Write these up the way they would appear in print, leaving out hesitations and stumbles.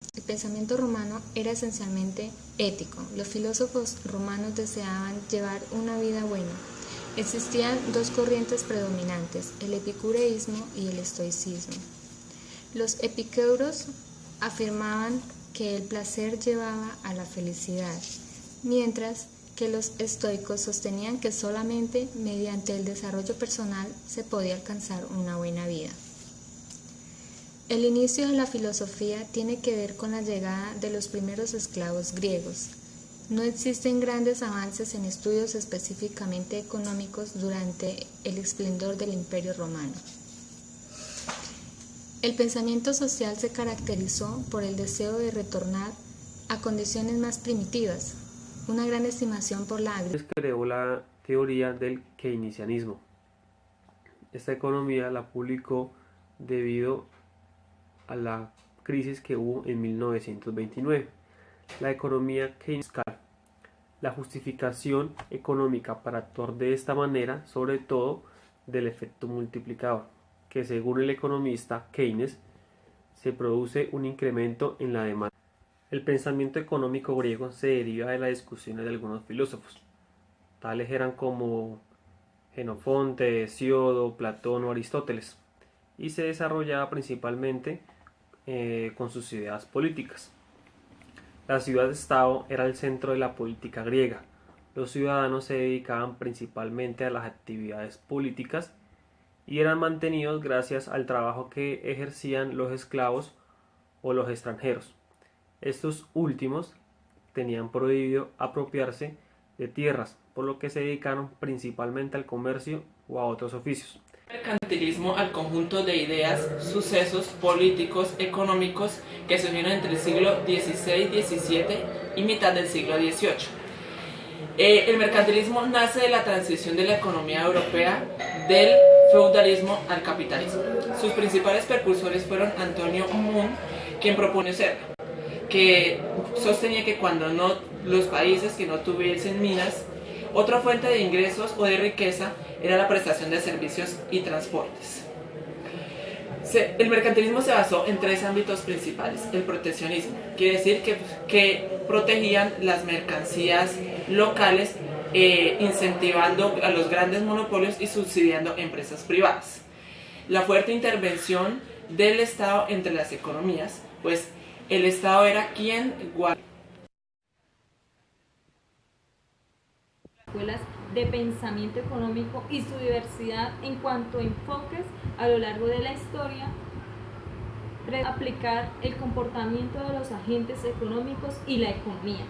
El pensamiento romano era esencialmente ético. Los filósofos romanos deseaban llevar una vida buena. Existían dos corrientes predominantes, el epicureísmo y el estoicismo. Los epicúreos afirmaban que el placer llevaba a la felicidad, mientras que los estoicos sostenían que solamente mediante el desarrollo personal se podía alcanzar una buena vida. El inicio de la filosofía tiene que ver con la llegada de los primeros esclavos griegos. No existen grandes avances en estudios específicamente económicos durante el esplendor del Imperio Romano. El pensamiento social se caracterizó por el deseo de retornar a condiciones más primitivas, una gran estimación por la agricultura. Creó la teoría del keynesianismo. Esta economía la publicó debido a la crisis que hubo en 1929. La economía keynesiana. La justificación económica para actuar de esta manera, sobre todo del efecto multiplicador, que según el economista Keynes, se produce un incremento en la demanda. El pensamiento económico griego se deriva de las discusiones de algunos filósofos. Tales eran como Jenofonte, Hesíodo, Platón o Aristóteles, y se desarrollaba principalmente con sus ideas políticas. La ciudad-estado era el centro de la política griega. Los ciudadanos se dedicaban principalmente a las actividades políticas y eran mantenidos gracias al trabajo que ejercían los esclavos o los extranjeros. Estos últimos tenían prohibido apropiarse de tierras, por lo que se dedicaron principalmente al comercio o a otros oficios. Mercantilismo al conjunto de ideas, sucesos políticos, económicos que surgieron entre el siglo XVI-XVII y mitad del siglo XVIII. El mercantilismo nace de la transición de la economía europea del feudalismo al capitalismo. Sus principales precursores fueron Antonio Mún, quien propone ser, que sostenía que cuando los países que no tuviesen minas, otra fuente de ingresos o de riqueza era la prestación de servicios y transportes. El mercantilismo se basó en tres ámbitos principales. El proteccionismo, quiere decir que protegían las mercancías locales, incentivando a los grandes monopolios y subsidiando empresas privadas. La fuerte intervención del Estado entre las economías, pues el Estado era quien guardaba escuelas de pensamiento económico y su diversidad en cuanto a enfoques a lo largo de la historia, aplicar el comportamiento de los agentes económicos y la economía.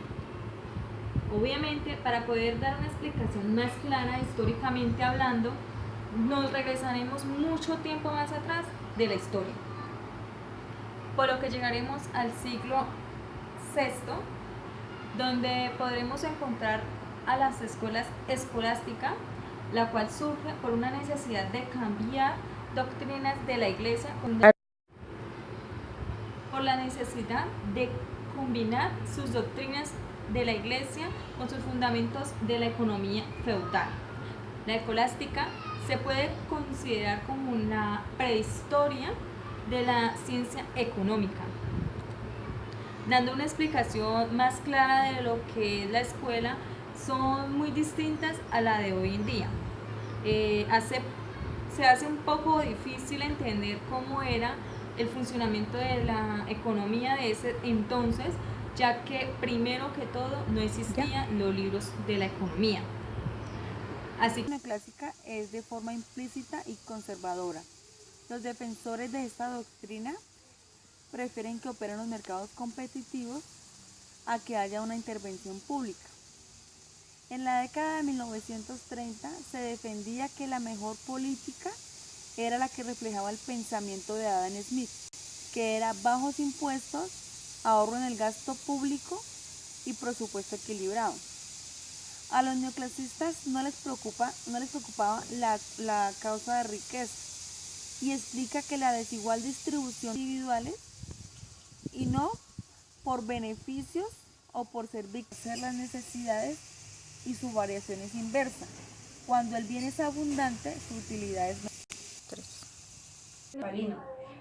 Obviamente, para poder dar una explicación más clara históricamente hablando, nos regresaremos mucho tiempo más atrás de la historia, por lo que llegaremos al siglo VI, donde podremos encontrar a las escuelas escolásticas, la cual surge por una necesidad de cambiar doctrinas de la Iglesia por la necesidad de combinar sus doctrinas de la Iglesia con sus fundamentos de la economía feudal. La escolástica se puede considerar como una prehistoria de la ciencia económica, dando una explicación más clara de lo que es la escuela. Son muy distintas a la de hoy en día. Se hace un poco difícil entender cómo era el funcionamiento de la economía de ese entonces, ya que primero que todo no existían los libros de la economía. Así que la clásica es de forma implícita y conservadora. Los defensores de esta doctrina prefieren que operen los mercados competitivos a que haya una intervención pública. En la década de 1930 se defendía que la mejor política era la que reflejaba el pensamiento de Adam Smith, que era bajos impuestos, ahorro en el gasto público y presupuesto equilibrado. A los neoclasistas no les preocupaba la causa de riqueza y explica que la desigual distribución individuales y no por beneficios o por servir las necesidades y su variación es inversa. Cuando el bien es abundante, su utilidad es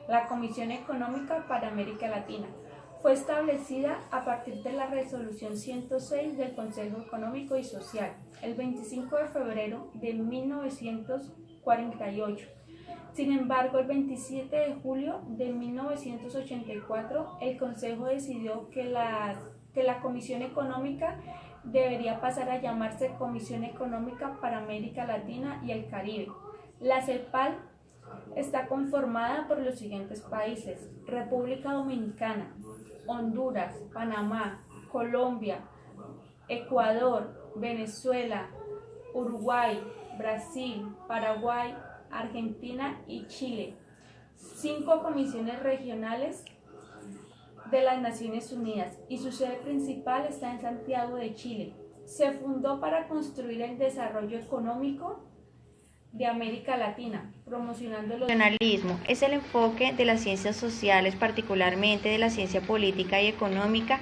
La Comisión Económica para América Latina Fue establecida a partir de la Resolución 106 del Consejo Económico y Social, el 25 de febrero de 1948. Sin embargo, el 27 de julio de 1984, el Consejo decidió que la Comisión Económica debería pasar a llamarse Comisión Económica para América Latina y el Caribe. La CEPAL está conformada por los siguientes países: República Dominicana, Honduras, Panamá, Colombia, Ecuador, Venezuela, Uruguay, Brasil, Paraguay, Argentina y Chile. 5 comisiones regionales de las Naciones Unidas y su sede principal está en Santiago de Chile. Se fundó para construir el desarrollo económico de América Latina, promocionando los... El nacionalismo es el enfoque de las ciencias sociales, particularmente de la ciencia política y económica,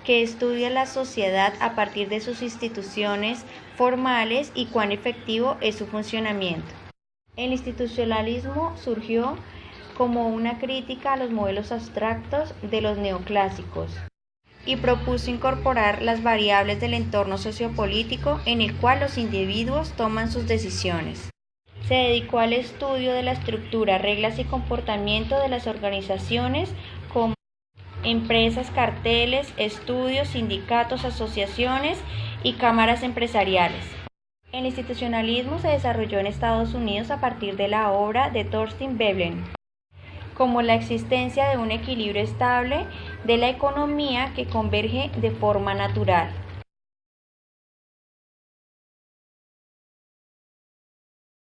que estudia la sociedad a partir de sus instituciones formales y cuán efectivo es su funcionamiento. El institucionalismo surgió como una crítica a los modelos abstractos de los neoclásicos y propuso incorporar las variables del entorno sociopolítico en el cual los individuos toman sus decisiones. Se dedicó al estudio de la estructura, reglas y comportamiento de las organizaciones como empresas, carteles, estudios, sindicatos, asociaciones y cámaras empresariales. El institucionalismo se desarrolló en Estados Unidos a partir de la obra de Thorstein Veblen, como la existencia de un equilibrio estable de la economía que converge de forma natural.